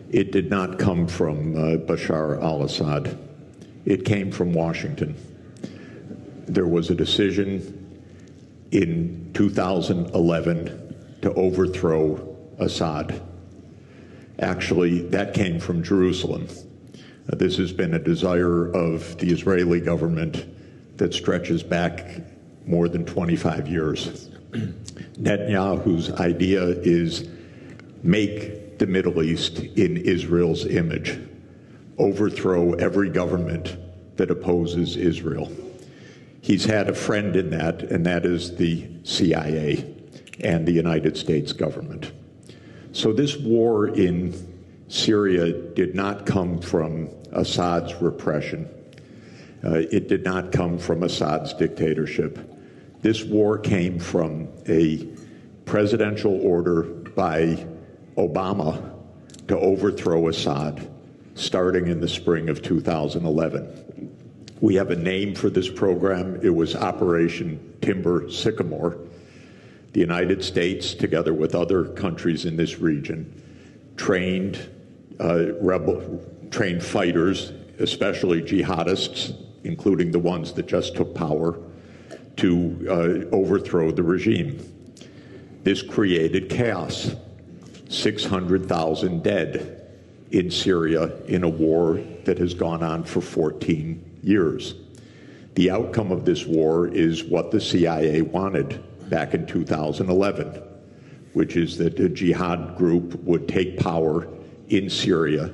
It did not come from Bashar al-Assad. It came from Washington. There was a decision in 2011 to overthrow Assad. Actually, that came from Jerusalem. This has been a desire of the Israeli government that stretches back more than 25 years. Netanyahu's idea is make the Middle East in Israel's image, overthrow every government that opposes Israel. He's had a friend in that, and that is the CIA and the United States government. So this war in Syria did not come from Assad's repression. It did not come from Assad's dictatorship. This war came from a presidential order by Obama to overthrow Assad, starting in the spring of 2011. We have a name for this program. It was Operation Timber Sycamore. The United States, together with other countries in this region, trained fighters, especially jihadists, including the ones that just took power, to overthrow the regime. This created chaos. 600,000 dead in Syria in a war that has gone on for 14 years. The outcome of this war is what the CIA wanted back in 2011, which is that a jihad group would take power in Syria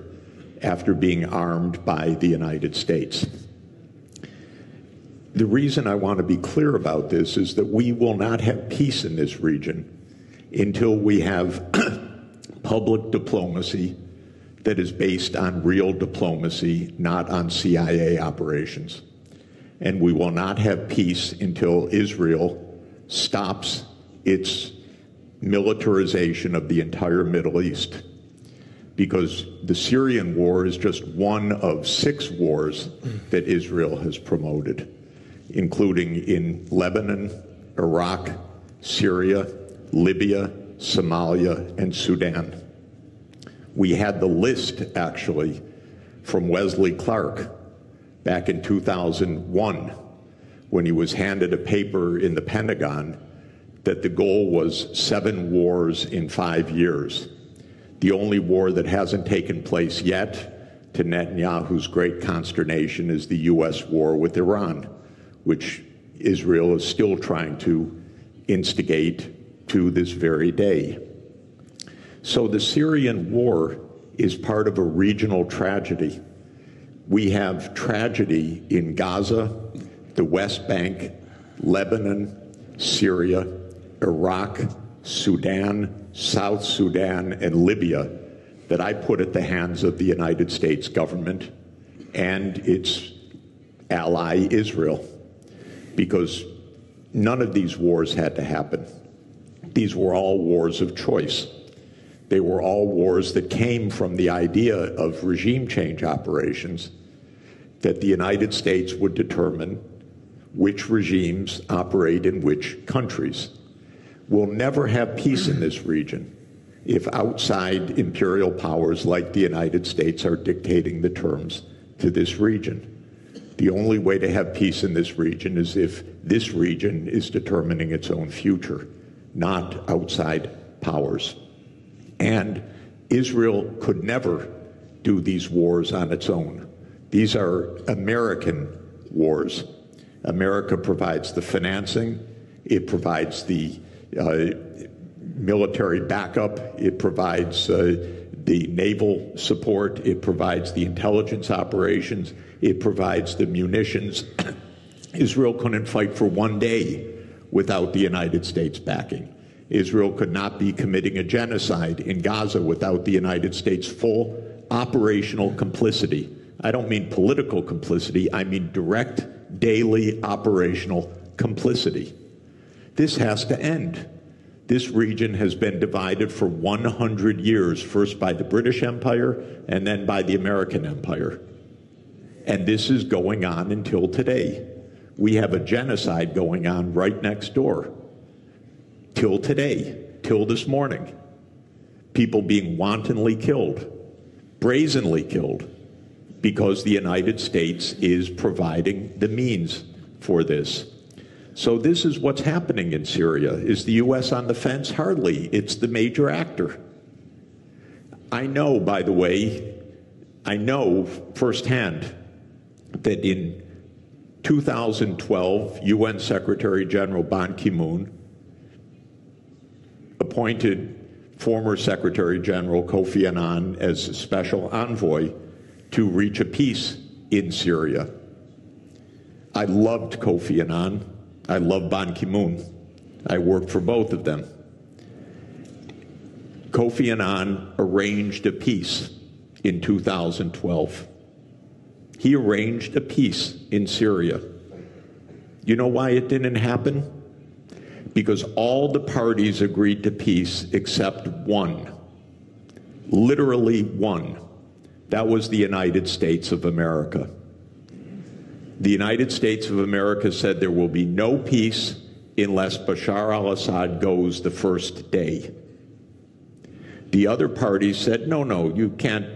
after being armed by the United States. The reason I want to be clear about this is that we will not have peace in this region until we have public diplomacy that is based on real diplomacy, not on CIA operations. And we will not have peace until Israel stops its militarization of the entire Middle East. Because the Syrian war is just one of 6 wars that Israel has promoted, including in Lebanon, Iraq, Syria, Libya, Somalia, and Sudan. We had the list, actually, from Wesley Clark back in 2001, when he was handed a paper in the Pentagon that the goal was 7 wars in 5 years. The only war that hasn't taken place yet, to Netanyahu's great consternation, is the U.S. war with Iran, which Israel is still trying to instigate to this very day. So the Syrian war is part of a regional tragedy. We have tragedy in Gaza, the West Bank, Lebanon, Syria, Iraq, Sudan, South Sudan, and Libya that I put at the hands of the United States government and its ally Israel, because none of these wars had to happen. These were all wars of choice. They were all wars that came from the idea of regime change operations, that the United States would determine which regimes operate in which countries. We'll never have peace in this region if outside imperial powers like the United States are dictating the terms to this region. The only way to have peace in this region is if this region is determining its own future, not outside powers. And Israel could never do these wars on its own. These are American wars. America provides the financing, it provides the military backup, it provides the naval support, it provides the intelligence operations, it provides the munitions. Israel couldn't fight for 1 day without the United States backing. Israel could not be committing a genocide in Gaza without the United States' full operational complicity. I don't mean political complicity, I mean direct, daily operational complicity. This has to end. This region has been divided for 100 years, first by the British Empire and then by the American Empire. And this is going on until today. We have a genocide going on right next door. Till today, till this morning. People being wantonly killed. brazenly killed, because the United States is providing the means for this. So this is what's happening in Syria. Is the U.S. on the fence? Hardly. It's the major actor. I know, by the way, I know firsthand that in 2012, UN Secretary General Ban Ki-moon appointed former Secretary General Kofi Annan as a special envoy to reach a peace in Syria. I loved Kofi Annan. I love Ban Ki-moon. I worked for both of them. Kofi Annan arranged a peace in 2012. He arranged a peace in Syria. You know why it didn't happen? Because all the parties agreed to peace except one. Literally one. That was the United States of America. The United States of America said there will be no peace unless Bashar al-Assad goes the first day. The other parties said, no, you can't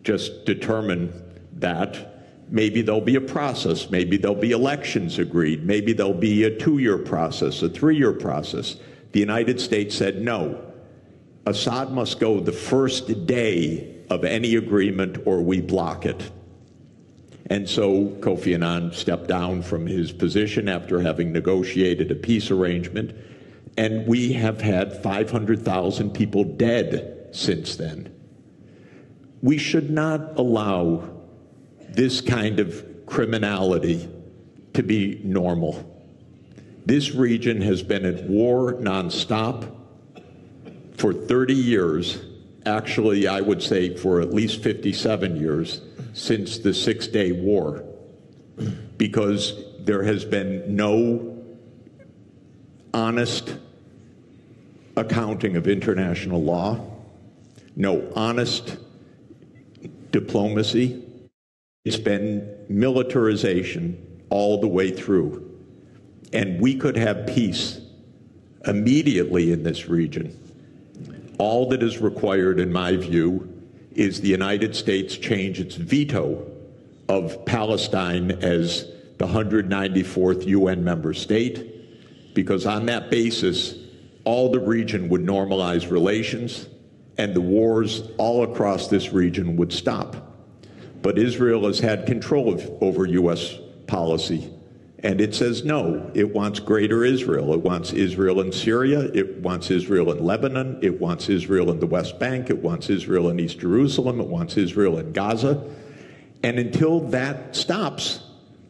just determine that. Maybe there'll be a process. Maybe there'll be elections agreed. Maybe there'll be a 2-year process, a 3-year process. The United States said, no, Assad must go the first day of any agreement or we block it. And so Kofi Annan stepped down from his position after having negotiated a peace arrangement, and we have had 500,000 people dead since then. We should not allow this kind of criminality to be normal. This region has been at war nonstop for 30 years. Actually, I would say for at least 57 years since the Six-Day War, because there has been no honest accounting of international law, no honest diplomacy. It's been militarization all the way through. And we could have peace immediately in this region. All that is required, in my view, is the United States change its veto of Palestine as the 194th UN member state, because on that basis, all the region would normalize relations and the wars all across this region would stop. But Israel has had control over U.S. policy, and it says no. It wants greater Israel. It wants Israel in Syria. It wants Israel in Lebanon. It wants Israel in the West Bank. It wants Israel in East Jerusalem. It wants Israel in Gaza. And until that stops,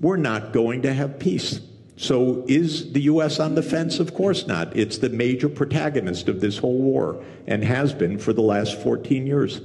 we're not going to have peace. So is the U.S. on the fence? Of course not. It's the major protagonist of this whole war and has been for the last 14 years.